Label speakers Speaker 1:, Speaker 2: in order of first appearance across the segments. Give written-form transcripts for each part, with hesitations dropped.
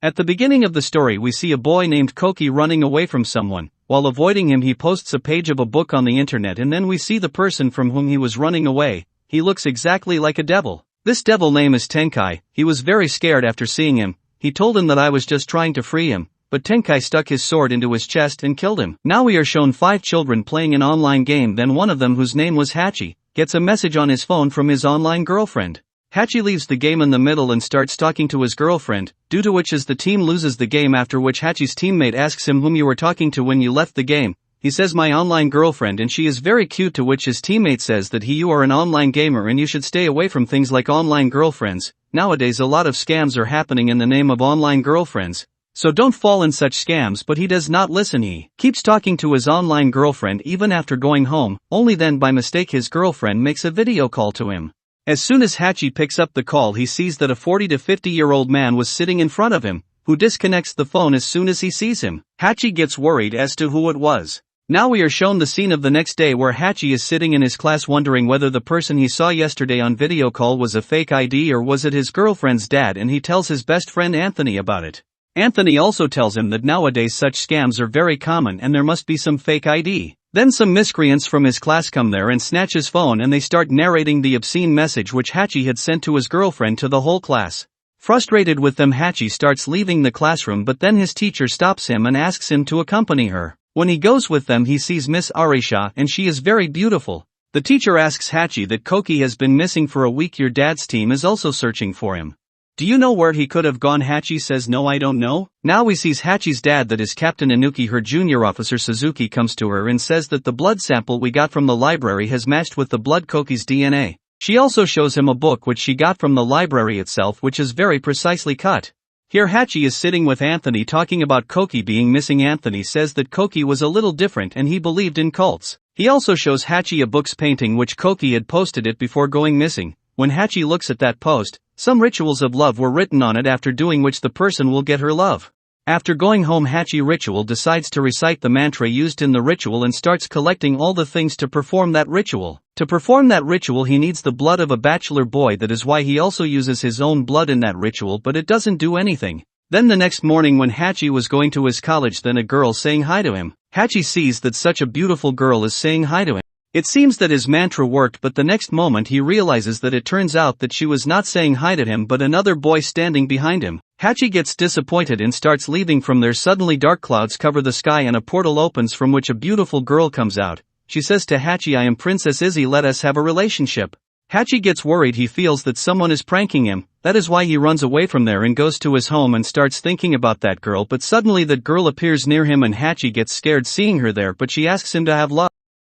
Speaker 1: At the beginning of the story we see a boy named Koki running away from someone. While avoiding him he posts a page of a book on the internet and then we see the person from whom he was running away. He looks exactly like a devil. This devil name is Tenkai. He was very scared after seeing him. He told him that I was just trying to free him, but Tenkai stuck his sword into his chest and killed him. Now we are shown 5 children playing an online game, then one of them, whose name was Hachi, gets a message on his phone from his online girlfriend. Hachi leaves the game in the middle and starts talking to his girlfriend, due to which the team loses the game, after which Hachi's teammate asks him whom you were talking to when you left the game. He says my online girlfriend and she is very cute, to which his teammate says that you are an online gamer and you should stay away from things like online girlfriends. Nowadays a lot of scams are happening in the name of online girlfriends, so don't fall in such scams, but he does not listen. He keeps talking to his online girlfriend even after going home, only then by mistake his girlfriend makes a video call to him. As soon as Hachi picks up the call he sees that a 40 to 50-year-old man was sitting in front of him, who disconnects the phone as soon as he sees him. Hachi gets worried as to who it was. Now we are shown the scene of the next day where Hachi is sitting in his class wondering whether the person he saw yesterday on video call was a fake ID or was it his girlfriend's dad, and he tells his best friend Anthony about it. Anthony also tells him that nowadays such scams are very common and there must be some fake ID. Then some miscreants from his class come there and snatch his phone and they start narrating the obscene message which Hachi had sent to his girlfriend to the whole class. Frustrated with them, Hachi starts leaving the classroom, but then his teacher stops him and asks him to accompany her. When he goes with them he sees Miss Arisha and she is very beautiful. The teacher asks Hachi that Koki has been missing for a week. Your dad's team is also searching for him. Do you know where he could have gone? Hachi says no, I don't know. Now we sees Hachi's dad, that is Captain Inuki. Her junior officer Suzuki comes to her and says that the blood sample we got from the library has matched with the blood Koki's DNA. She also shows him a book which she got from the library itself, which is very precisely cut. Here Hachi is sitting with Anthony talking about Koki being missing. Anthony says that Koki was a little different and he believed in cults. He also shows Hachi a book's painting which Koki had posted it before going missing. When Hachi looks at that post, some rituals of love were written on it, after doing which the person will get her love. After going home, Hachi ritual decides to recite the mantra used in the ritual and starts collecting all the things to perform that ritual. To perform that ritual he needs the blood of a bachelor boy, that is why he also uses his own blood in that ritual, but it doesn't do anything. Then the next morning when Hachi was going to his college, then a girl saying hi to him. Hachi sees that such a beautiful girl is saying hi to him. It seems that his mantra worked, but the next moment he realizes that it turns out that she was not saying hi to him but another boy standing behind him. Hachi gets disappointed and starts leaving from there. Suddenly dark clouds cover the sky and a portal opens from which a beautiful girl comes out. She says to Hachi, I am Princess Izzy, let us have a relationship. Hachi gets worried, he feels that someone is pranking him. That is why he runs away from there and goes to his home and starts thinking about that girl, but suddenly that girl appears near him and Hachi gets scared seeing her there, but she asks him to have love.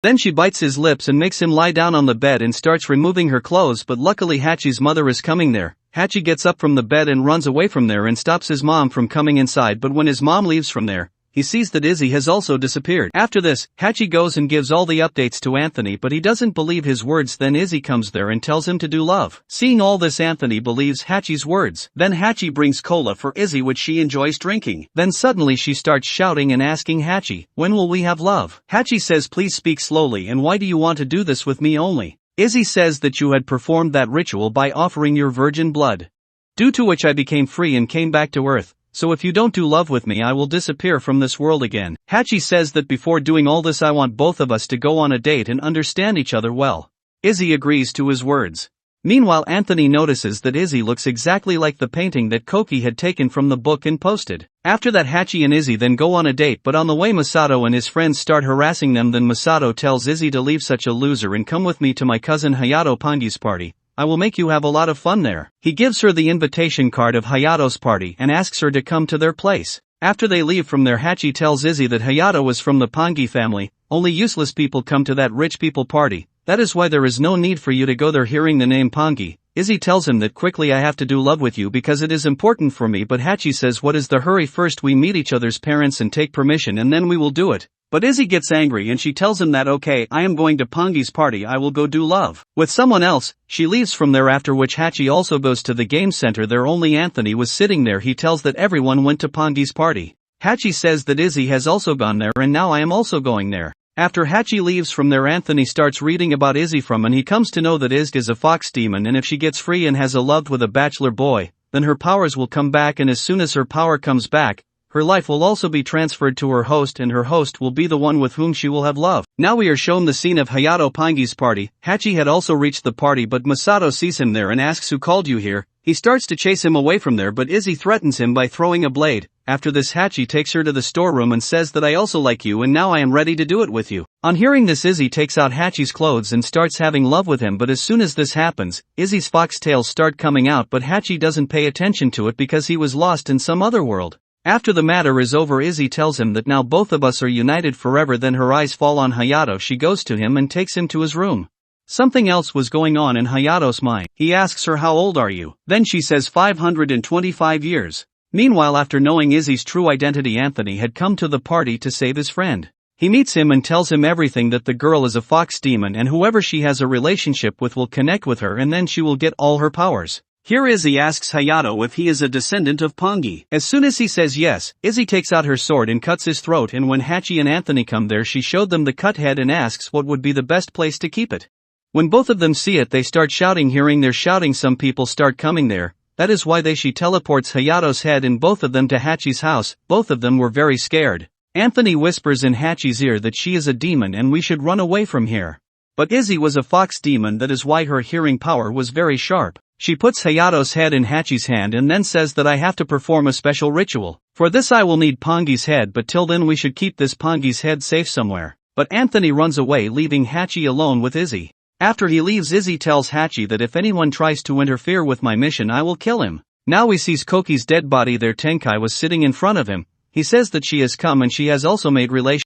Speaker 1: Then she bites his lips and makes him lie down on the bed and starts removing her clothes, but luckily Hachi's mother is coming there. Hachi gets up from the bed and runs away from there and stops his mom from coming inside, but when his mom leaves from there, he sees that Izzy has also disappeared. After this, Hachi goes and gives all the updates to Anthony, but he doesn't believe his words. Then Izzy comes there and tells him to do love. Seeing all this, Anthony believes Hachi's words. Then Hachi brings cola for Izzy which she enjoys drinking. Then suddenly she starts shouting and asking Hachi, when will we have love? Hachi says, please speak slowly, and why do you want to do this with me only? Izzy says that you had performed that ritual by offering your virgin blood. Due to which I became free and came back to Earth. So if you don't do love with me I will disappear from this world again. Hachi says that before doing all this I want both of us to go on a date and understand each other well. Izzy agrees to his words. Meanwhile Anthony notices that Izzy looks exactly like the painting that Koki had taken from the book and posted. After that Hachi and Izzy then go on a date, but on the way Masato and his friends start harassing them. Then Masato tells Izzy to leave such a loser and come with me to my cousin Hayato Pangi's party. I will make you have a lot of fun there. He gives her the invitation card of Hayato's party and asks her to come to their place. After they leave from there, Hachi tells Izzy that Hayato was from the Pangi family. Only useless people come to that rich people party. That is why there is no need for you to go there. Hearing the name Pangi, Izzy tells him that quickly I have to do love with you because it is important for me, but Hachi says what is the hurry, first we meet each other's parents and take permission and then we will do it. But Izzy gets angry and she tells him that okay, I am going to Pangi's party, I will go do love with someone else. She leaves from there, after which Hachi also goes to the game center. There only Anthony was sitting there. He tells that everyone went to Pangi's party. Hachi says that Izzy has also gone there and now I am also going there. After Hachi leaves from there, Anthony starts reading about Izzy and he comes to know that Izzy is a fox demon, and if she gets free and has a love with a bachelor boy, then her powers will come back, and as soon as her power comes back, her life will also be transferred to her host, and her host will be the one with whom she will have love. Now we are shown the scene of Hayato Pangi's party. Hachi had also reached the party, but Masato sees him there and asks who called you here. He starts to chase him away from there, but Izzy threatens him by throwing a blade. After this, Hachi takes her to the storeroom and says that I also like you and now I am ready to do it with you. On hearing this, Izzy takes out Hachi's clothes and starts having love with him, but as soon as this happens, Izzy's foxtails start coming out, but Hachi doesn't pay attention to it because he was lost in some other world. After the matter is over, Izzy tells him that now both of us are united forever. Then her eyes fall on Hayato. She goes to him and takes him to his room. Something else was going on in Hayato's mind. He asks her, how old are you? Then she says 525 years. Meanwhile, after knowing Izzy's true identity, Anthony had come to the party to save his friend. He meets him and tells him everything, that the girl is a fox demon and whoever she has a relationship with will connect with her and then she will get all her powers. Here Izzy asks Hayato if he is a descendant of Pangi. As soon as he says yes, Izzy takes out her sword and cuts his throat, and when Hachi and Anthony come there, she showed them the cut head and asks what would be the best place to keep it. When both of them see it, they start shouting. Hearing their shouting, some people start coming there. That is why she teleports Hayato's head and both of them to Hachi's house. Both of them were very scared. Anthony whispers in Hachi's ear that she is a demon and we should run away from here. But Izzy was a fox demon, that is why her hearing power was very sharp. She puts Hayato's head in Hachi's hand and then says that I have to perform a special ritual. For this I will need Pangi's head, but till then we should keep this Pangi's head safe somewhere. But Anthony runs away, leaving Hachi alone with Izzy. After he leaves, Izzy tells Hachi that if anyone tries to interfere with my mission, I will kill him. Now he sees Koki's dead body there. Tenkai was sitting in front of him. He says that she has come and she has also made relations.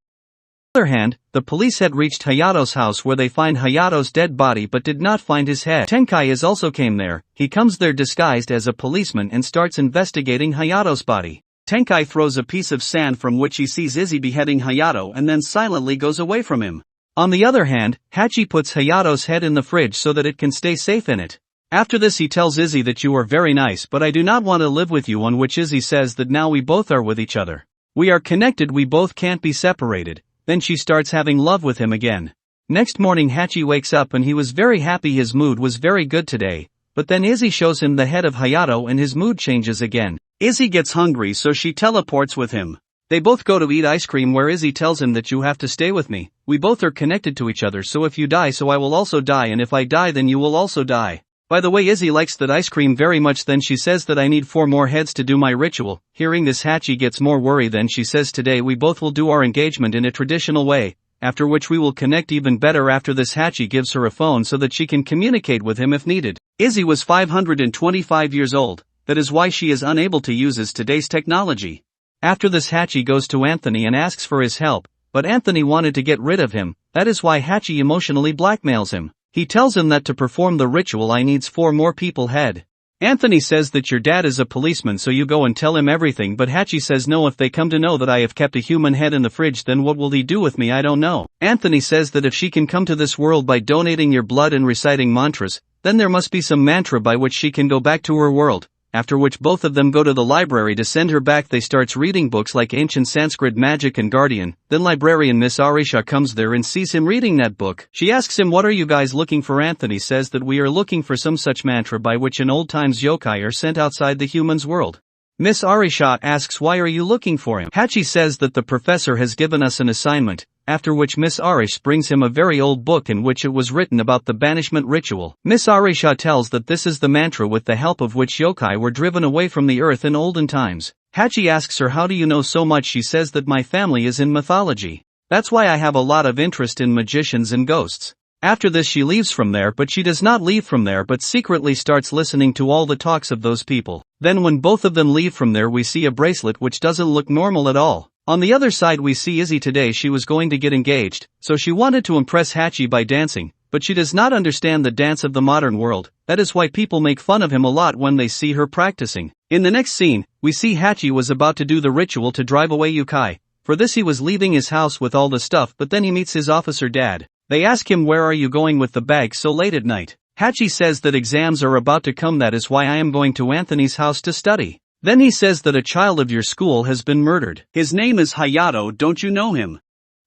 Speaker 1: On the other hand, the police had reached Hayato's house where they find Hayato's dead body but did not find his head. Tenkai is also came there. He comes there disguised as a policeman and starts investigating Hayato's body. Tenkai throws a piece of sand from which he sees Izzy beheading Hayato and then silently goes away from him. On the other hand, Hachi puts Hayato's head in the fridge so that it can stay safe in it. After this he tells Izzy that you are very nice but I do not want to live with you, on which Izzy says that now we both are with each other. We are connected, we both can't be separated. Then she starts having love with him again. Next morning Hachi wakes up and he was very happy, his mood was very good today. But then Izzy shows him the head of Hayato and his mood changes again. Izzy gets hungry so she teleports with him. They both go to eat ice cream where Izzy tells him that you have to stay with me. We both are connected to each other, so if you die, so I will also die, and if I die then you will also die. By the way, Izzy likes that ice cream very much. Then she says that I need 4 more heads to do my ritual. Hearing this, Hachi gets more worried. Then she says today we both will do our engagement in a traditional way, after which we will connect even better. After this, Hachi gives her a phone so that she can communicate with him if needed. Izzy was 525 years old, that is why she is unable to use today's technology. After this, Hachi goes to Anthony and asks for his help, but Anthony wanted to get rid of him. That is why Hachi emotionally blackmails him. He tells him that to perform the ritual I needs 4 more people head. Anthony says that your dad is a policeman, so you go and tell him everything, but Hachi says no, if they come to know that I have kept a human head in the fridge, then what will he do with me, I don't know. Anthony says that if she can come to this world by donating your blood and reciting mantras, then there must be some mantra by which she can go back to her world. After which both of them go to the library to send her back. They starts reading books like Ancient Sanskrit, Magic and Guardian. Then librarian Miss Arisha comes there and sees him reading that book. She asks him, what are you guys looking for? Anthony says that we are looking for some such mantra by which in old times yokai are sent outside the human's world. Miss Arisha asks, why are you looking for him? Hachi says that the professor has given us an assignment, after which Miss Arish brings him a very old book in which it was written about the banishment ritual. Miss Arisha tells that this is the mantra with the help of which yokai were driven away from the earth in olden times. Hachi asks her, how do you know so much? She says that my family is in mythology. That's why I have a lot of interest in magicians and ghosts. After this she leaves from there, but she does not leave from there but secretly starts listening to all the talks of those people. Then when both of them leave from there, we see a bracelet which doesn't look normal at all. On the other side we see Izzy. Today she was going to get engaged, so she wanted to impress Hachi by dancing, but she does not understand the dance of the modern world. That is why people make fun of him a lot when they see her practicing. In the next scene, we see Hachi was about to do the ritual to drive away yokai. For this he was leaving his house with all the stuff, but then he meets his officer dad. They ask him, where are you going with the bag so late at night? Hachi says that exams are about to come, that is why I am going to Anthony's house to study. Then he says that a child of your school has been murdered. His name is Hayato, don't you know him?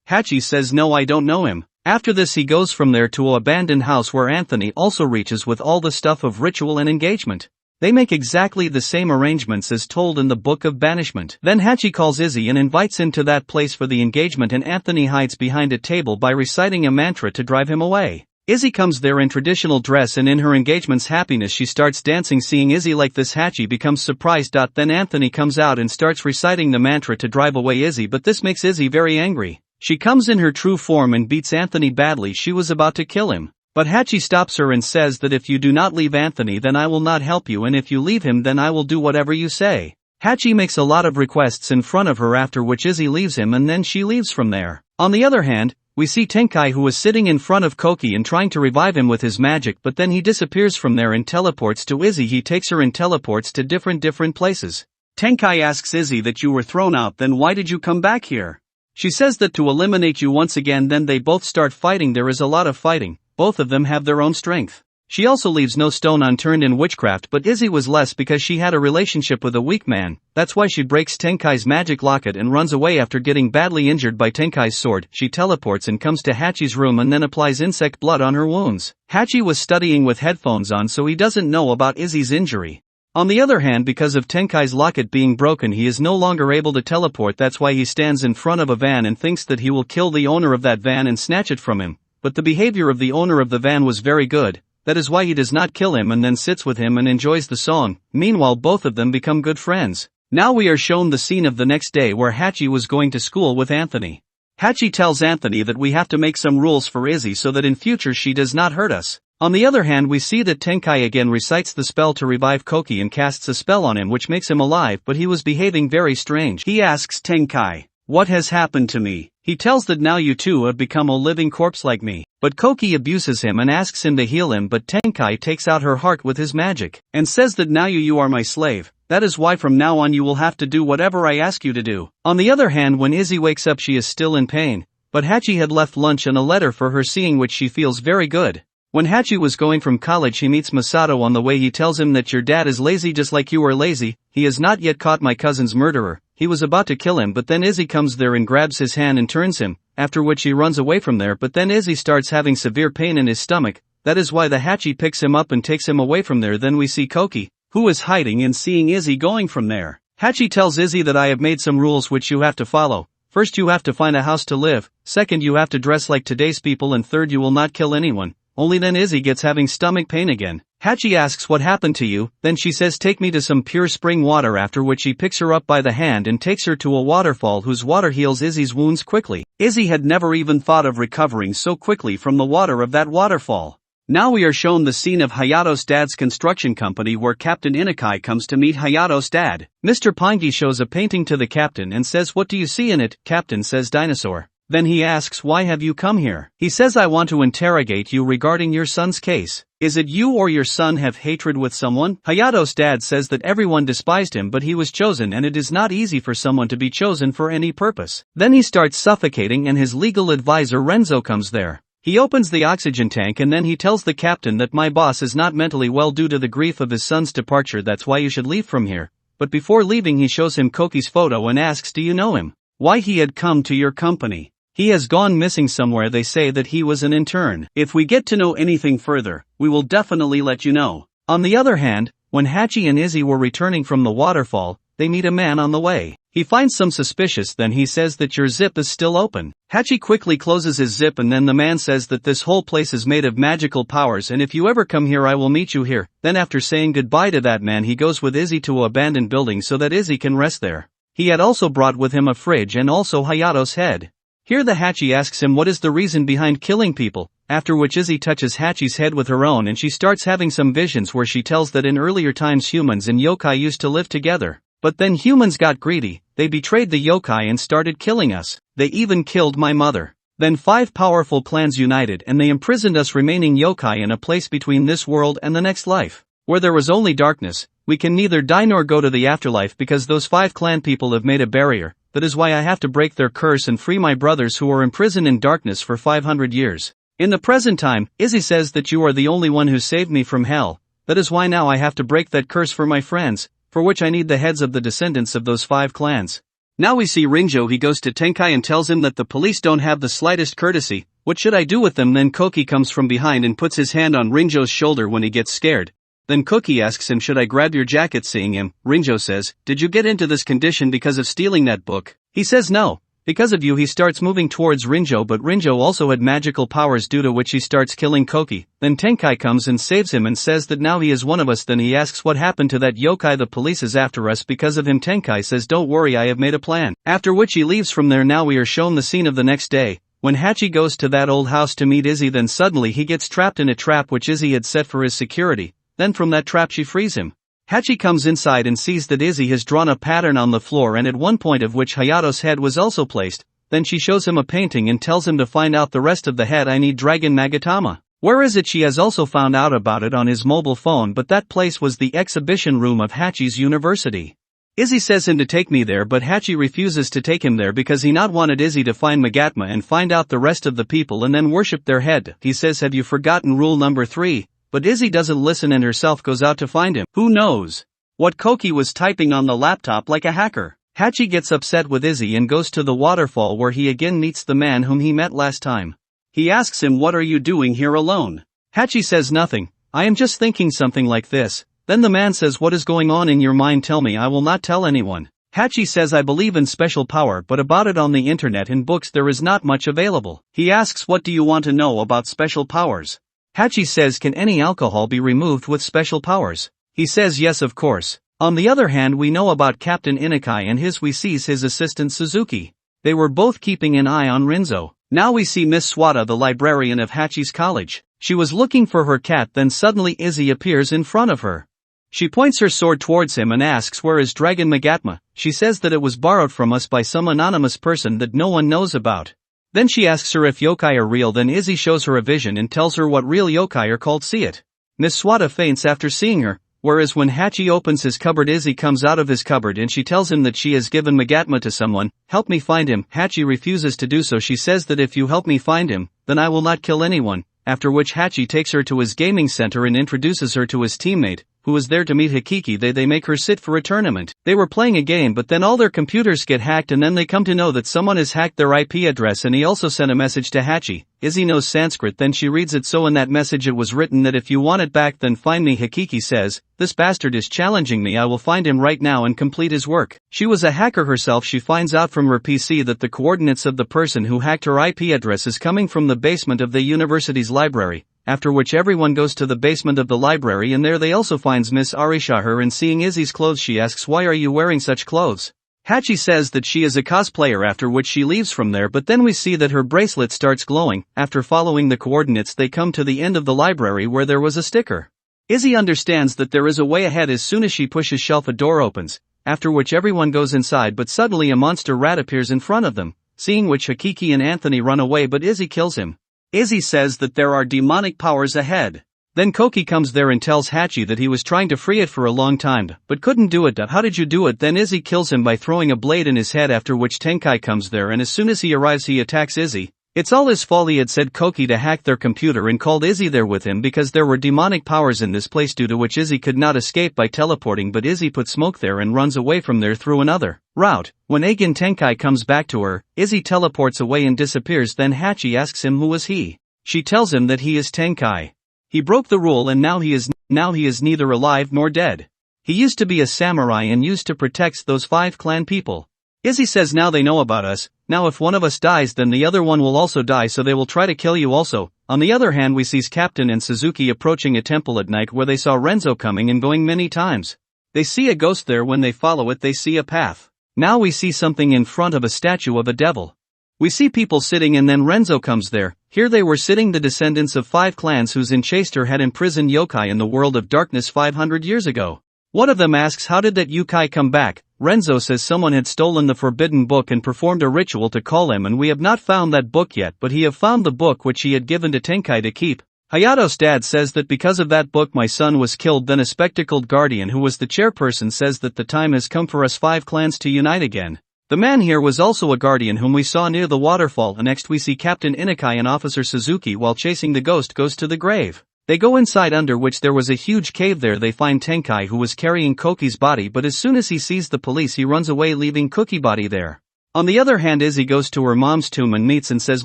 Speaker 1: Hachi says no, I don't know him. After this he goes from there to an abandoned house where Anthony also reaches with all the stuff of ritual and engagement. They make exactly the same arrangements as told in the Book of Banishment. Then Hachi calls Izzy and invites him to that place for the engagement, and Anthony hides behind a table by reciting a mantra to drive him away. Izzy comes there in traditional dress, and in her engagement's happiness she starts dancing. Seeing Izzy like this, Hachi becomes surprised. Then Anthony comes out and starts reciting the mantra to drive away Izzy, but this makes Izzy very angry. She comes in her true form and beats Anthony badly. She was about to kill him, but Hachi stops her and says that if you do not leave Anthony then I will not help you, and if you leave him then I will do whatever you say. Hachi makes a lot of requests in front of her, after which Izzy leaves him and then she leaves from there. On the other hand, we see Tenkai, who is sitting in front of Koki and trying to revive him with his magic, but then he disappears from there and teleports to Izzy. He takes her and teleports to different places. Tenkai asks Izzy that you were thrown out, then why did you come back here? She says that to eliminate you once again. Then they both start fighting. There is a lot of fighting. Both of them have their own strength. She also leaves no stone unturned in witchcraft, but Izzy was less because she had a relationship with a weak man. That's why she breaks Tenkai's magic locket and runs away after getting badly injured by Tenkai's sword. She teleports and comes to Hachi's room and then applies insect blood on her wounds. Hachi was studying with headphones on, so he doesn't know about Izzy's injury. On the other hand, because of Tenkai's locket being broken, he is no longer able to teleport. That's why he stands in front of a van and thinks that he will kill the owner of that van and snatch it from him. But the behavior of the owner of the van was very good. That is why he does not kill him and then sits with him and enjoys the song. Meanwhile, both of them become good friends. Now we are shown the scene of the next day where Hachi was going to school with Anthony. Hachi tells Anthony that we have to make some rules for Izzy so that in future she does not hurt us. On the other hand, we see that Tenkai again recites the spell to revive Koki and casts a spell on him which makes him alive, but he was behaving very strange. He asks Tenkai, "What has happened to me?" He tells that now you too have become a living corpse like me. But Koki abuses him and asks him to heal him, but Tenkai takes out her heart with his magic and says that now you are my slave. That is why from now on you will have to do whatever I ask you to do. On the other hand, when Izzy wakes up she is still in pain, but Hachi had left lunch and a letter for her, seeing which she feels very good. When Hachi was going from college he meets Masato on the way. He tells him that your dad is lazy just like you are lazy. He has not yet caught my cousin's murderer. He was about to kill him, but then Izzy comes there and grabs his hand and turns him, after which he runs away from there. But then Izzy starts having severe pain in his stomach. That is why the Hachi picks him up and takes him away from there. Then we see Koki, who is hiding, and seeing Izzy going from there, Hachi tells Izzy that I have made some rules which you have to follow. First, you have to find a house to live. Second, you have to dress like today's people, and third, you will not kill anyone. Only then Izzy gets having stomach pain again. Hachi asks what happened to you, then she says take me to some pure spring water, after which he picks her up by the hand and takes her to a waterfall whose water heals Izzy's wounds quickly. Izzy had never even thought of recovering so quickly from the water of that waterfall. Now we are shown the scene of Hayato's dad's construction company where Captain Inukai comes to meet Hayato's dad. Mr. Pangi shows a painting to the captain and says, "What do you see in it?" Captain says, "Dinosaur." Then he asks, "Why have you come here?" He says, "I want to interrogate you regarding your son's case. Is it you or your son have hatred with someone?" Hayato's dad says that everyone despised him, but he was chosen, and it is not easy for someone to be chosen for any purpose. Then he starts suffocating and his legal advisor Renzo comes there. He opens the oxygen tank and then he tells the captain that my boss is not mentally well due to the grief of his son's departure. That's why you should leave from here. But before leaving he shows him Koki's photo and asks, "Do you know him? Why he had come to your company? He has gone missing somewhere. They say that he was an intern. If we get to know anything further, we will definitely let you know." On the other hand, when Hachi and Izzy were returning from the waterfall, they meet a man on the way. He finds some suspicious, then he says that your zip is still open. Hachi quickly closes his zip and then the man says that this whole place is made of magical powers and if you ever come here I will meet you here. Then after saying goodbye to that man he goes with Izzy to an abandoned building so that Izzy can rest there. He had also brought with him a fridge and also Hayato's head. Here the Hachi asks him what is the reason behind killing people, after which Izzy touches Hachi's head with her own and she starts having some visions where she tells that in earlier times humans and yokai used to live together. But then humans got greedy, they betrayed the yokai and started killing us. They even killed my mother. Then 5 powerful clans united and they imprisoned us remaining yokai in a place between this world and the next life, where there was only darkness. We can neither die nor go to the afterlife because those 5 clan people have made a barrier. That is why I have to break their curse and free my brothers who are imprisoned in darkness for 500 years. In the present time, Izzy says that you are the only one who saved me from hell. That is why now I have to break that curse for my friends, for which I need the heads of the descendants of those 5 clans. Now we see Rinjo. He goes to Tenkai and tells him that the police don't have the slightest courtesy. What should I do with them? Then Koki comes from behind and puts his hand on Rinjo's shoulder when he gets scared. Then Cookie asks him, should I grab your jacket? Seeing him, Rinjo says, did you get into this condition because of stealing that book? He says no. Because of you. He starts moving towards Rinjo, but Rinjo also had magical powers due to which he starts killing Koki. Then Tenkai comes and saves him and says that now he is one of us. Then he asks what happened to that yokai. The police is after us because of him. Tenkai says don't worry, I have made a plan. After which he leaves from there. Now we are shown the scene of the next day, when Hachi goes to that old house to meet Izzy. Then suddenly he gets trapped in a trap which Izzy had set for his security. Then from that trap she frees him. Hachi comes inside and sees that Izzy has drawn a pattern on the floor, and at one point of which Hayato's head was also placed. Then she shows him a painting and tells him to find out the rest of the head. I need Dragon Magatama. Where is it? She has also found out about it on his mobile phone, but that place was the exhibition room of Hachi's university. Izzy says him to take me there, but Hachi refuses to take him there because he not wanted Izzy to find Magatma and find out the rest of the people and then worship their head. He says, have you forgotten rule number 3? But Izzy doesn't listen and herself goes out to find him. Who knows what Koki was typing on the laptop like a hacker? Hachi gets upset with Izzy and goes to the waterfall where he again meets the man whom he met last time. He asks him, what are you doing here alone? Hachi says nothing, I am just thinking something like this. Then the man says, what is going on in your mind? Tell me, I will not tell anyone. Hachi says, I believe in special power, but about it on the internet and books there is not much available. He asks, what do you want to know about special powers? Hachi says, can any alcohol be removed with special powers? He says yes, of course. On the other hand, we know about Captain Inukai and we sees his assistant Suzuki. They were both keeping an eye on Rinzo. Now we see Miss Swada, the librarian of Hachi's college. She was looking for her cat, then suddenly Izzy appears in front of her. She points her sword towards him and asks, where is Dragon Magatma? She says that it was borrowed from us by some anonymous person that no one knows about. Then she asks her if yokai are real. Then Izzy shows her a vision and tells her what real yokai are called. See it. Miss Swada faints after seeing her, whereas when Hachi opens his cupboard, Izzy comes out of his cupboard and she tells him that she has given Magatma to someone. Help me find him. Hachi refuses to do so. She says that if you help me find him, then I will not kill anyone, after which Hachi takes her to his gaming center and introduces her to his teammate, who is there to meet Hakiki. They make her sit for a tournament. They were playing a game, but then all their computers get hacked and then they come to know that someone has hacked their IP address, and he also sent a message to Hachi. Izzy knows Sanskrit, then she reads it. So in that message it was written that if you want it back then find me. Hakiki says, this bastard is challenging me, I will find him right now and complete his work. She was a hacker herself. She finds out from her PC that the coordinates of the person who hacked her IP address is coming from the basement of the university's library. After which everyone goes to the basement of the library, and there they also finds Miss Arishaher, and seeing Izzy's clothes she asks, why are you wearing such clothes? Hachi says that she is a cosplayer, after which she leaves from there, but then we see that her bracelet starts glowing. After following the coordinates they come to the end of the library where there was a sticker. Izzy understands that there is a way ahead as soon as she pushes shelf, a door opens, after which everyone goes inside, but suddenly a monster rat appears in front of them, seeing which Hakiki and Anthony run away, but Izzy kills him. Izzy says that there are demonic powers ahead. Then Koki comes there and tells Hachi that he was trying to free it for a long time, but couldn't do it. How did you do it? Then Izzy kills him by throwing a blade in his head, after which Tenkai comes there, and as soon as he arrives he attacks Izzy. It's all his fault. He had said Koki to hack their computer and called Izzy there with him because there were demonic powers in this place, due to which Izzy could not escape by teleporting, but Izzy put smoke there and runs away from there through another route. When again Tenkai comes back to her, Izzy teleports away and disappears. Then Hachi asks him who is he. She tells him that he is Tenkai. He broke the rule and now he is neither alive nor dead. He used to be a samurai and used to protect those 5 clan people. Izzy says now they know about us, now if one of us dies then the other one will also die, so they will try to kill you also. On the other hand we sees Captain and Suzuki approaching a temple at night where they saw Renzo coming and going many times. They see a ghost there. When they follow it they see a path. Now we see something in front of a statue of a devil. We see people sitting and then Renzo comes there. Here they were sitting, the descendants of 5 clans whose Enchaster had imprisoned yokai in the world of darkness 500 years ago. One of them asks, how did that yokai come back? Renzo says someone had stolen the forbidden book and performed a ritual to call him, and we have not found that book yet, but he have found the book which he had given to Tenkai to keep. Hayato's dad says that because of that book my son was killed. Then a spectacled guardian who was the chairperson says that the time has come for us 5 clans to unite again. The man here was also a guardian whom we saw near the waterfall. And next we see Captain Inukai and Officer Suzuki while chasing the ghost goes to the grave. They go inside, under which there was a huge cave. There they find Tenkai, who was carrying Koki's body, but as soon as he sees the police he runs away, leaving Koki body there. On the other hand Izzy goes to her mom's tomb and meets and says,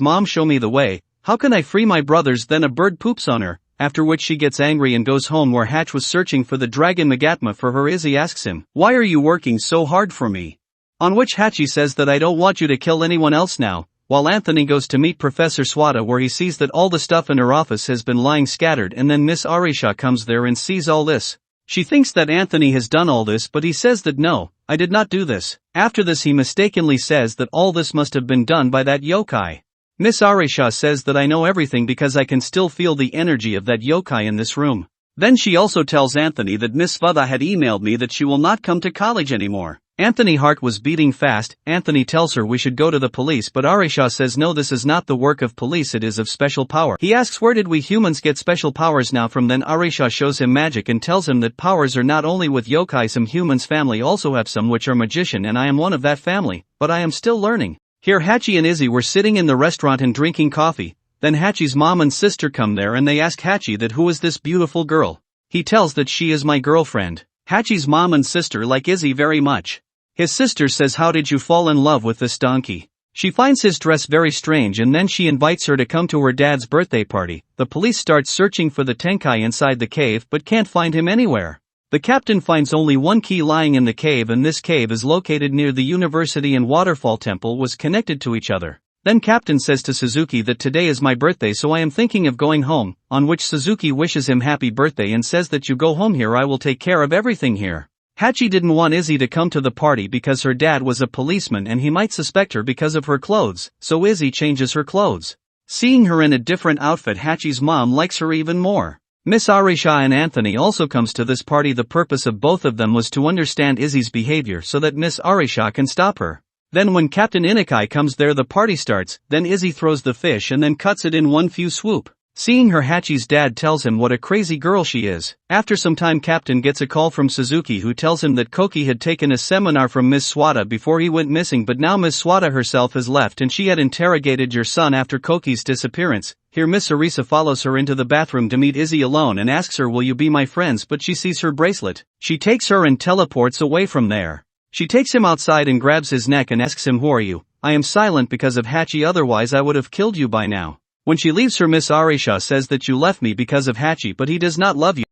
Speaker 1: Mom, show me the way, how can I free my brothers? Then a bird poops on her, after which she gets angry and goes home where Hatch was searching for the dragon Magatma for her. Izzy asks him, "Why are you working so hard for me?" On which Hatchie says that I don't want you to kill anyone else now, while Anthony goes to meet Professor Swada where he sees that all the stuff in her office has been lying scattered, and then Miss Arisha comes there and sees all this. She thinks that Anthony has done all this, but he says that no, I did not do this. After this he mistakenly says that all this must have been done by that yokai. Miss Arisha says that I know everything because I can still feel the energy of that yokai in this room. Then she also tells Anthony that Miss Svada had emailed me that she will not come to college anymore. Anthony's heart was beating fast. Anthony tells her we should go to the police, but Arisha says no, this is not the work of police, it is of special power. He asks where did we humans get special powers now from. Then Arisha shows him magic and tells him that powers are not only with yokai, some humans family also have some which are magician, and I am one of that family, but I am still learning. Here Hatchie and Izzy were sitting in the restaurant and drinking coffee. Then Hatchie's mom and sister come there and they ask Hatchie that who is this beautiful girl. He tells that she is my girlfriend. Hatchie's mom and sister like Izzy very much. His sister says, how did you fall in love with this donkey? She finds his dress very strange and then she invites her to come to her dad's birthday party. The police start searching for the Tenkai inside the cave but can't find him anywhere. The captain finds only one key lying in the cave, and this cave is located near the university and waterfall temple was connected to each other. Then Captain says to Suzuki that today is my birthday, so I am thinking of going home, on which Suzuki wishes him happy birthday and says that you go home here, I will take care of everything here. Hatchie didn't want Izzy to come to the party because her dad was a policeman and he might suspect her because of her clothes, so Izzy changes her clothes. Seeing her in a different outfit, Hatchie's mom likes her even more. Miss Arisha and Anthony also comes to this party. The purpose of both of them was to understand Izzy's behavior so that Miss Arisha can stop her. Then when Captain Inukai comes there, the party starts. Then Izzy throws the fish and then cuts it in one few swoop. Seeing her, Hatchie's dad tells him what a crazy girl she is. After some time, Captain gets a call from Suzuki who tells him that Koki had taken a seminar from Miss Swada before he went missing, but now Miss Swada herself has left and she had interrogated your son after Koki's disappearance. Here Miss Arisa follows her into the bathroom to meet Izzy alone and asks her, will you be my friends, but she sees her bracelet. She takes her and teleports away from there. She takes him outside and grabs his neck and asks him, who are you? I am silent because of Hatchie, otherwise I would have killed you by now. When she leaves her, Miss Arisha says that you left me because of Hatchie, but he does not love you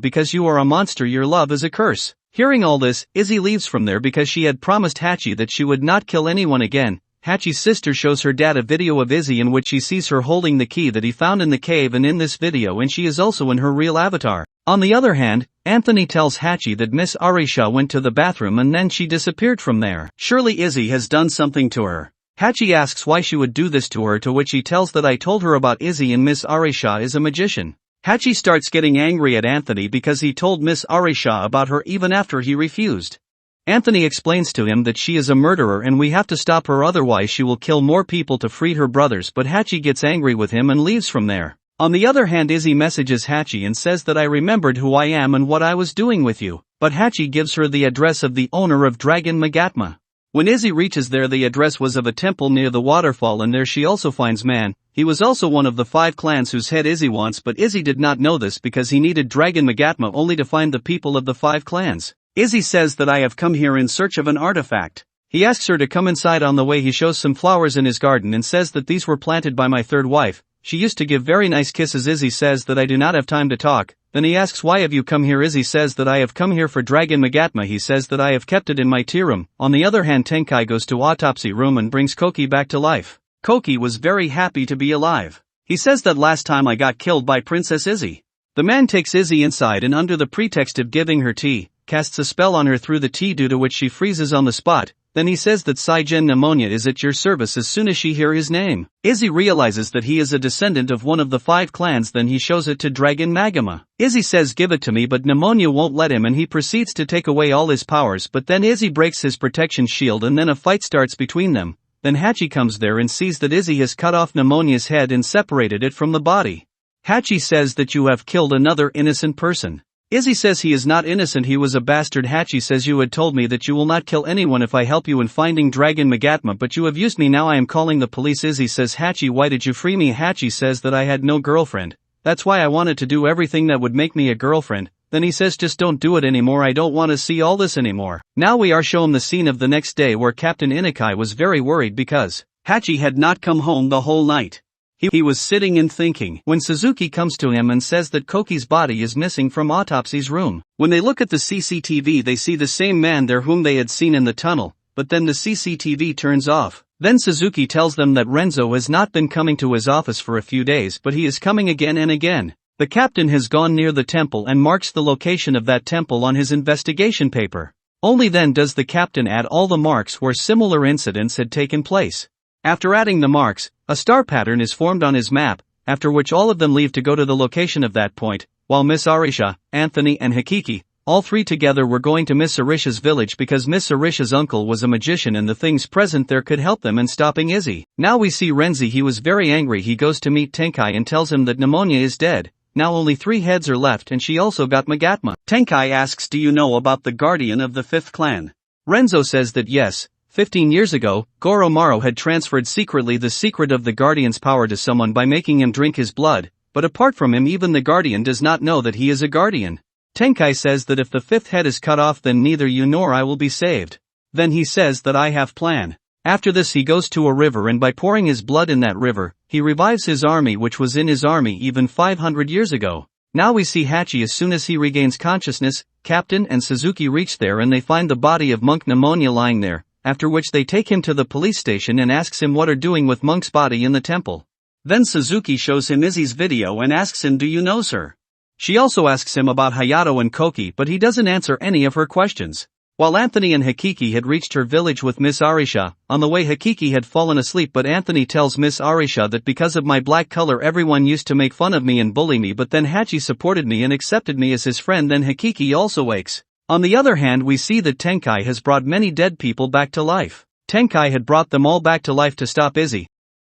Speaker 1: because you are a monster, your love is a curse. Hearing all this, Izzy leaves from there because she had promised Hatchie that she would not kill anyone again. Hatchie's sister shows her dad a video of Izzy in which she sees her holding the key that he found in the cave, and in this video and she is also in her real avatar. On the other hand, Anthony tells Hatchie that Miss Arisha went to the bathroom and then she disappeared from there. Surely Izzy has done something to her. Hatchie asks why she would do this to her, to which he tells that I told her about Izzy and Miss Arisha is a magician. Hatchie starts getting angry at Anthony because he told Miss Arisha about her even after he refused. Anthony explains to him that she is a murderer and we have to stop her, otherwise she will kill more people to free her brothers, but Hatchie gets angry with him and leaves from there. On the other hand, Izzy messages Hatchie and says that I remembered who I am and what I was doing with you, but Hatchie gives her the address of the owner of Dragon Magatma. When Izzy reaches there, the address was of a temple near the waterfall, and there she also finds Man. He was also one of the 5 clans whose head Izzy wants, but Izzy did not know this because he needed Dragon Magatma only to find the people of the 5 clans. Izzy says that I have come here in search of an artifact. He asks her to come inside. On the way he shows some flowers in his garden and says that these were planted by my third wife. She used to give very nice kisses. Izzy says that I do not have time to talk. Then he asks, why have you come here? Izzy says that I have come here for Dragon Magatma. He says that I have kept it in my tea room. On the other hand, Tenkai goes to autopsy room and brings Koki back to life. Koki was very happy to be alive. He says that last time I got killed by Princess Izzy. The man takes Izzy inside and under the pretext of giving her tea, casts a spell on her through the tea, due to which she freezes on the spot. Then he says that Saigen Pneumonia is at your service as soon as she hears his name. Izzy realizes that he is a descendant of one of the 5 clans, then he shows it to Dragon Magama. Izzy says give it to me, but Pneumonia won't let him and he proceeds to take away all his powers, but then Izzy breaks his protection shield and then a fight starts between them. Then Hatchie comes there and sees that Izzy has cut off Pneumonia's head and separated it from the body. Hatchie says that you have killed another innocent person. Izzy says he is not innocent, he was a bastard. Hatchie says you had told me that you will not kill anyone if I help you in finding Dragon Magatma, but you have used me, now I am calling the police. Izzy says, Hatchie, why did you free me? Hatchie says that I had no girlfriend. That's why I wanted to do everything that would make me a girlfriend. Then he says just don't do it anymore, I don't want to see all this anymore. Now we are shown the scene of the next day where Captain Inukai was very worried because Hatchie had not come home the whole night. He was sitting and thinking when Suzuki comes to him and says that Koki's body is missing from autopsy's room. When they look at the CCTV, they see the same man there whom they had seen in the tunnel, but then the CCTV turns off. Then Suzuki tells them that Renzo has not been coming to his office for a few days, but he is coming again and again. The captain has gone near the temple and marks the location of that temple on his investigation paper. Only then does the captain add all the marks where similar incidents had taken place. After adding the marks, a star pattern is formed on his map, after which all of them leave to go to the location of that point, while Miss Arisha, Anthony and Hakiki, all three together were going to Miss Arisha's village because Miss Arisha's uncle was a magician and the things present there could help them in stopping Izzy. Now we see Renzi. He was very angry. He goes to meet Tenkai and tells him that Pneumonia is dead. Now only 3 heads are left and she also got Magatma. Tenkai asks, do you know about the guardian of the 5th clan? Renzo says that yes, 15 years ago, Goromaru had transferred secretly the secret of the guardian's power to someone by making him drink his blood, but apart from him even the guardian does not know that he is a guardian. Tenkai says that if the 5th head is cut off then neither you nor I will be saved. Then he says that I have plan. After this he goes to a river and by pouring his blood in that river, he revives his army which was in his army even 500 years ago. Now we see Hachi as soon as he regains consciousness, Captain and Suzuki reach there and they find the body of Monk Pneumonia lying there, after which they take him to the police station and asks him what are doing with Monk's body in the temple. Then Suzuki shows him Izzy's video and asks him, do you know sir? She also asks him about Hayato and Koki but he doesn't answer any of her questions. While Anthony and Hakiki had reached her village with Miss Arisha, on the way Hakiki had fallen asleep but Anthony tells Miss Arisha that because of my black color everyone used to make fun of me and bully me but then Hachi supported me and accepted me as his friend. Then Hakiki also wakes. On the other hand we see that Tenkai has brought many dead people back to life. Tenkai had brought them all back to life to stop Izzy.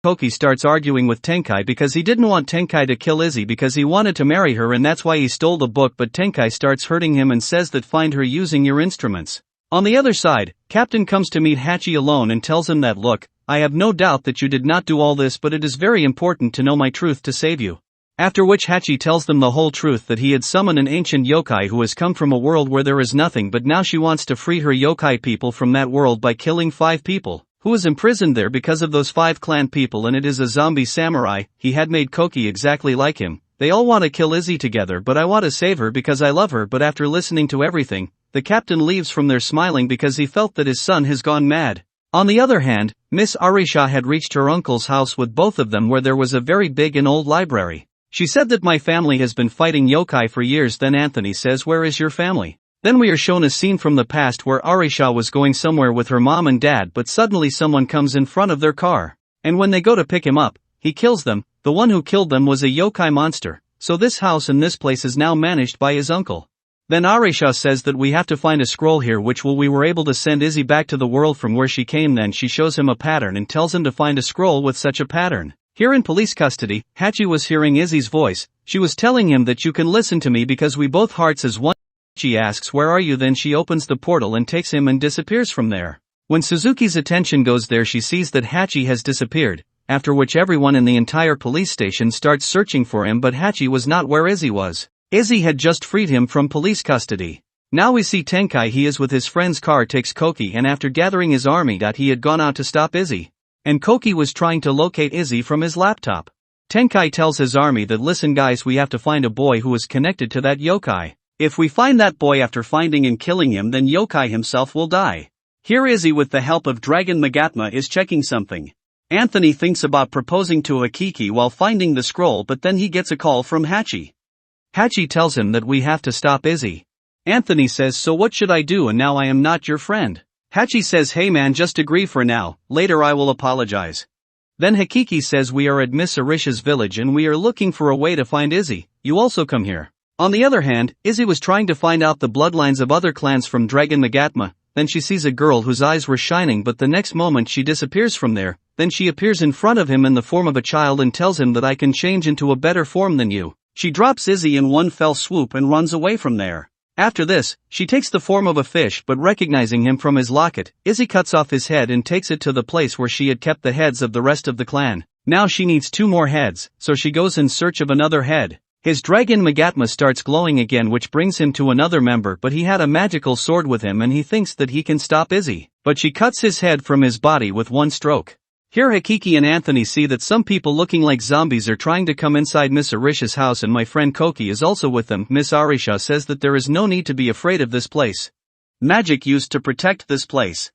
Speaker 1: Koki starts arguing with Tenkai because he didn't want Tenkai to kill Izzy because he wanted to marry her and that's why he stole the book, but Tenkai starts hurting him and says that find her using your instruments. On the other side, Captain comes to meet Hachi alone and tells him that look, I have no doubt that you did not do all this but it is very important to know my truth to save you. After which Hachi tells them the whole truth that he had summoned an ancient yokai who has come from a world where there is nothing but now she wants to free her yokai people from that world by killing 5 people. Who was imprisoned there because of those 5 clan people and it is a zombie samurai. He had made Koki exactly like him. They all want to kill Izzy together but I want to save her because I love her, but after listening to everything, the captain leaves from there smiling because he felt that his son has gone mad. On the other hand, Miss Arisha had reached her uncle's house with both of them where there was a very big and old library. She said that my family has been fighting yokai for years. Then Anthony says, where is your family? Then we are shown a scene from the past where Arisha was going somewhere with her mom and dad but suddenly someone comes in front of their car. And when they go to pick him up, he kills them. The one who killed them was a yokai monster, so this house and this place is now managed by his uncle. Then Arisha says that we have to find a scroll here which we were able to send Izzy back to the world from where she came. Then she shows him a pattern and tells him to find a scroll with such a pattern. Here in police custody, Hachi was hearing Izzy's voice. She was telling him that you can listen to me because we both hearts as one. She asks where are you, then she opens the portal and takes him and disappears from there. When Suzuki's attention goes there she sees that Hachi has disappeared, after which everyone in the entire police station starts searching for him but Hachi was not where Izzy was. Izzy had just freed him from police custody. Now we see Tenkai. He is with his friend's car, takes Koki and after gathering his army he had gone out to stop Izzy. And Koki was trying to locate Izzy from his laptop. Tenkai tells his army that listen guys, we have to find a boy who is connected to that yokai. If we find that boy after finding and killing him then yokai himself will die. Here Izzy with the help of Dragon Magatma is checking something. Anthony thinks about proposing to Hakiki while finding the scroll but then he gets a call from Hachi. Hachi tells him that we have to stop Izzy. Anthony says so what should I do and now I am not your friend. Hachi says hey man just agree for now, later I will apologize. Then Hakiki says we are at Miss Arisha's village and we are looking for a way to find Izzy, you also come here. On the other hand, Izzy was trying to find out the bloodlines of other clans from Dragon Magatma. Then she sees a girl whose eyes were shining but the next moment she disappears from there. Then she appears in front of him in the form of a child and tells him that I can change into a better form than you. She drops Izzy in one fell swoop and runs away from there. After this, she takes the form of a fish but recognizing him from his locket, Izzy cuts off his head and takes it to the place where she had kept the heads of the rest of the clan. Now she needs 2 more heads, so she goes in search of another head. His Dragon Magatma starts glowing again which brings him to another member but he had a magical sword with him and he thinks that he can stop Izzy. But she cuts his head from his body with one stroke. Here Hakiki and Anthony see that some people looking like zombies are trying to come inside Miss Arisha's house and my friend Koki is also with them. Miss Arisha says that there is no need to be afraid of this place. Magic used to protect this place.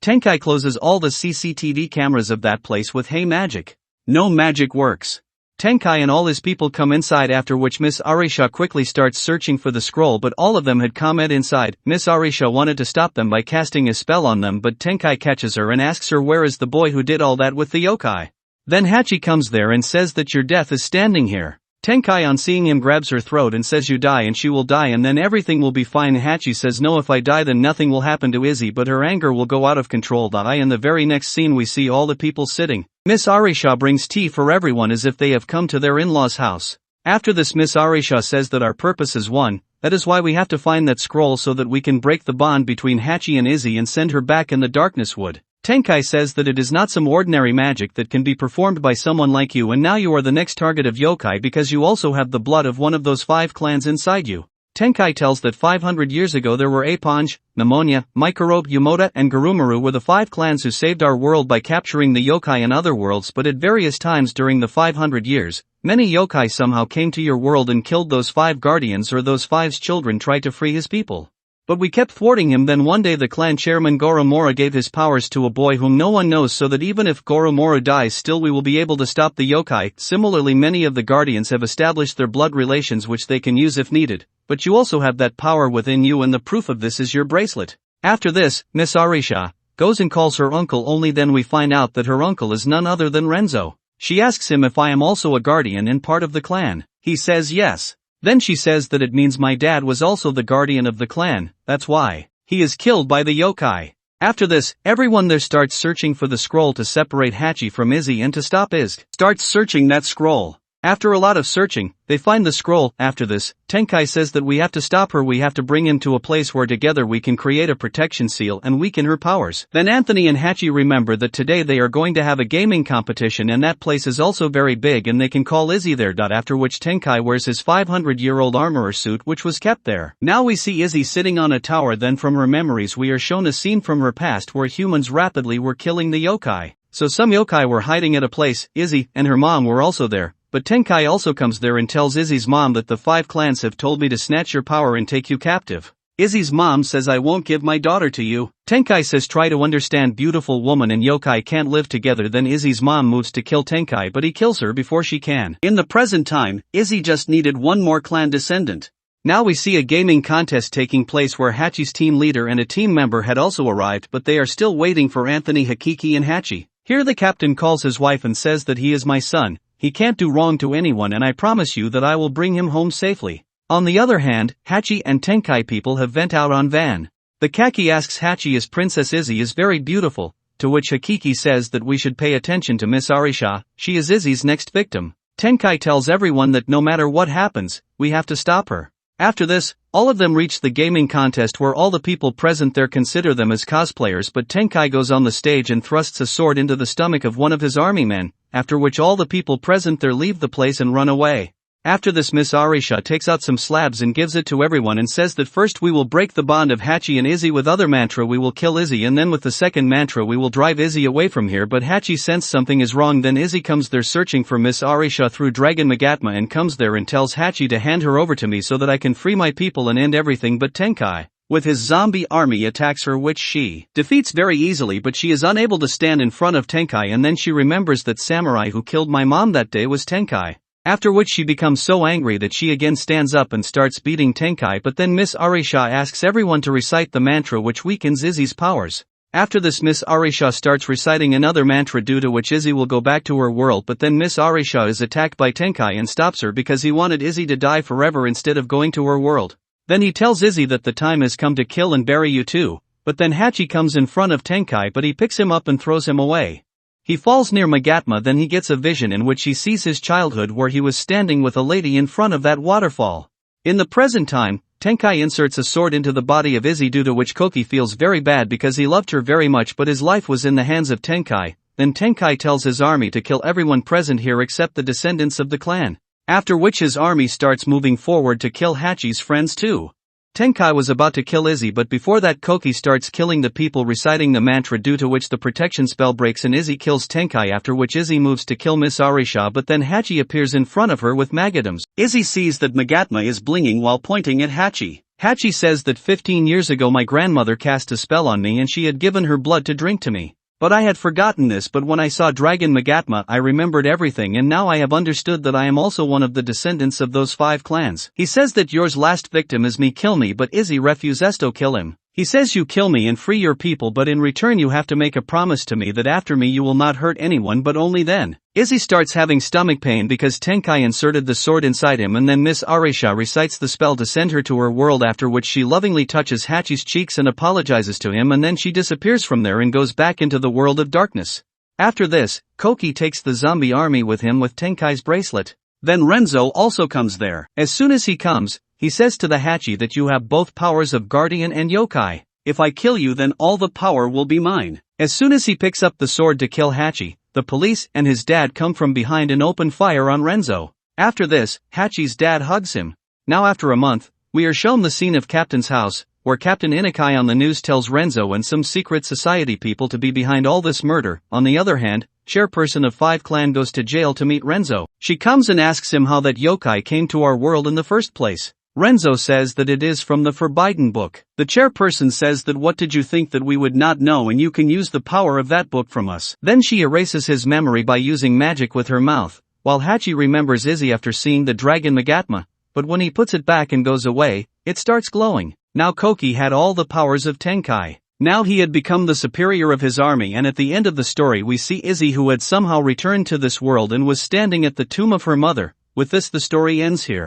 Speaker 1: Tenkai closes all the CCTV cameras of that place with "Hey magic. No magic works." Tenkai and all his people come inside, after which Miss Arisha quickly starts searching for the scroll, but all of them had come inside. Miss Arisha wanted to stop them by casting a spell on them, but Tenkai catches her and asks her where is the boy who did all that with the yokai. Then Hachi comes there and says that your death is standing here. Tenkai on seeing him grabs her throat and says you die and she will die and then everything will be fine. Hachi says no, if I die then nothing will happen to Izzy, but her anger will go out of control. In the very next scene we see all the people sitting. Miss Arisha brings tea for everyone as if they have come to their in-laws' house. After this Miss Arisha says that our purpose is one, that is why we have to find that scroll so that we can break the bond between Hachi and Izzy and send her back in the darkness wood. Tenkai says that it is not some ordinary magic that can be performed by someone like you, and now you are the next target of yokai because you also have the blood of one of those 5 clans inside you. Tenkai tells that 500 years ago there were Aponge, Pneumonia, Microbe, Yumoda and Garumaru were the 5 clans who saved our world by capturing the yokai in other worlds, but at various times during the 500 years, many yokai somehow came to your world and killed those 5 guardians, or those 5's children tried to free his people. But we kept thwarting him. Then one day the clan chairman Goromora gave his powers to a boy whom no one knows, so that even if Goromora dies still we will be able to stop the yokai. Similarly, many of the guardians have established their blood relations which they can use if needed, but you also have that power within you and the proof of this is your bracelet. After this, Miss Arisha goes and calls her uncle, only then we find out that her uncle is none other than Renzo. She asks him if I am also a guardian and part of the clan. He says yes. Then she says that it means my dad was also the guardian of the clan, that's why he is killed by the yokai. After this, everyone there starts searching for the scroll to separate Hachi from Izzy and to stop Izzy. Starts searching that scroll. After a lot of searching, they find the scroll. After this, Tenkai says that we have to stop her, we have to bring him to a place where together we can create a protection seal and weaken her powers. Then Anthony and Hachi remember that today they are going to have a gaming competition and that place is also very big and they can call Izzy there. After which Tenkai wears his 500-year-old armorer suit which was kept there. Now we see Izzy sitting on a tower. Then from her memories we are shown a scene from her past where humans rapidly were killing the yokai. So some yokai were hiding at a place. Izzy and her mom were also there. But Tenkai also comes there and tells Izzy's mom that the 5 clans have told me to snatch your power and take you captive. Izzy's mom says I won't give my daughter to you. Tenkai says try to understand, beautiful woman and yokai can't live together. Then Izzy's mom moves to kill Tenkai, but he kills her before she can. In the present time, Izzy just needed one more clan descendant. Now we see a gaming contest taking place where Hachi's team leader and a team member had also arrived, but they are still waiting for Anthony, Hakiki and Hachi. Here the captain calls his wife and says that he is my son. He can't do wrong to anyone and I promise you that I will bring him home safely. On the other hand, Hachi and Tenkai people have went out on van. The Kaki asks Hachi if Princess Izzy is very beautiful, to which Hakiki says that we should pay attention to Miss Arisha, she is Izzy's next victim. Tenkai tells everyone that no matter what happens, we have to stop her. After this, all of them reach the gaming contest where all the people present there consider them as cosplayers, but Tenkai goes on the stage and thrusts a sword into the stomach of one of his army men, after which all the people present there leave the place and run away. After this Miss Arisha takes out some slabs and gives it to everyone and says that first we will break the bond of Hachi and Izzy, with other mantra we will kill Izzy, and then with the second mantra we will drive Izzy away from here. But Hachi senses something is wrong. Then Izzy comes there searching for Miss Arisha through Dragon Magatma and comes there and tells Hachi to hand her over to me so that I can free my people and end everything. But Tenkai, with his zombie army, attacks her, which she defeats very easily, but she is unable to stand in front of Tenkai, and then she remembers that samurai who killed my mom that day was Tenkai. After which she becomes so angry that she again stands up and starts beating Tenkai, but then Miss Arisha asks everyone to recite the mantra which weakens Izzy's powers. After this Miss Arisha starts reciting another mantra, due to which Izzy will go back to her world, but then Miss Arisha is attacked by Tenkai and stops her because he wanted Izzy to die forever instead of going to her world. Then he tells Izzy that the time has come to kill and bury you too, but then Hachi comes in front of Tenkai, but he picks him up and throws him away. He falls near Magatma. Then he gets a vision in which he sees his childhood where he was standing with a lady in front of that waterfall. In the present time, Tenkai inserts a sword into the body of Izzy, due to which Koki feels very bad because he loved her very much, but his life was in the hands of Tenkai. Then Tenkai tells his army to kill everyone present here except the descendants of the clan. After which his army starts moving forward to kill Hachi's friends too. Tenkai was about to kill Izzy, but before that Koki starts killing the people reciting the mantra, due to which the protection spell breaks and Izzy kills Tenkai, after which Izzy moves to kill Miss Arisha, but then Hachi appears in front of her with Magatams. Izzy sees that Magatma is blinging while pointing at Hachi. Hachi says that 15 years ago my grandmother cast a spell on me and she had given her blood to drink to me. But I had forgotten this, but when I saw Dragon Magatma I remembered everything, and now I have understood that I am also one of the descendants of those 5 clans. He says that yours last victim is me, kill me, but Izzy refuses to kill him. He says you kill me and free your people, but in return you have to make a promise to me that after me you will not hurt anyone, but only then. Izzy starts having stomach pain because Tenkai inserted the sword inside him, and then Miss Arisha recites the spell to send her to her world, after which she lovingly touches Hachi's cheeks and apologizes to him, and then she disappears from there and goes back into the world of darkness. After this, Koki takes the zombie army with him with Tenkai's bracelet. Then Renzo also comes there. As soon as he comes, he says to the Hachi that you have both powers of guardian and yokai. If I kill you, then all the power will be mine. As soon as he picks up the sword to kill Hachi, the police and his dad come from behind and open fire on Renzo. After this, Hachi's dad hugs him. Now after a month, we are shown the scene of Captain's house, where Captain Inakai on the news tells Renzo and some secret society people to be behind all this murder. On the other hand, chairperson of 5 clan goes to jail to meet Renzo. She comes and asks him how that yokai came to our world in the first place. Renzo says that it is from the Forbidden Book. The chairperson says that what did you think that we would not know, and you can use the power of that book from us. Then she erases his memory by using magic with her mouth, while Hachi remembers Izzy after seeing the dragon Magatma, but when he puts it back and goes away, it starts glowing. Now Koki had all the powers of Tenkai. Now he had become the superior of his army, and at the end of the story we see Izzy, who had somehow returned to this world and was standing at the tomb of her mother. With this the story ends here.